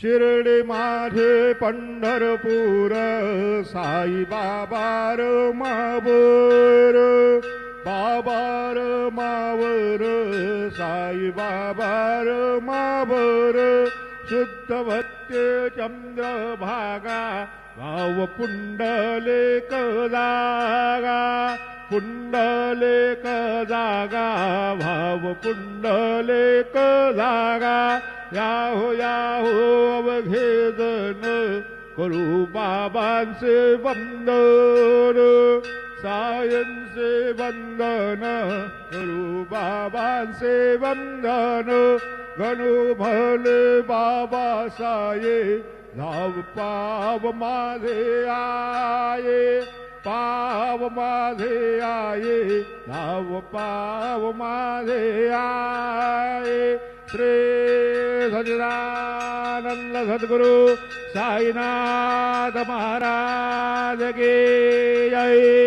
शिर्डी माझे पंढरपूर साई बाबार मावर बाबार मावर साई बाबार मावर शुद्ध भक्ते चंद्रभागा भाव पुंडलेक जागा पुंडलेक जागा भाव पुंडलेक जागा याहो अवघे जन करू बाबांचे वंदन सायंचे वंदन करू बाबांचे वंदन गणू भले बाबा साये नाव पाव माझे आये पाव माझे आये नाव पाव माझे आये श्री सच्चिदानंद सद्गुरु साईनाथ महाराज की जय।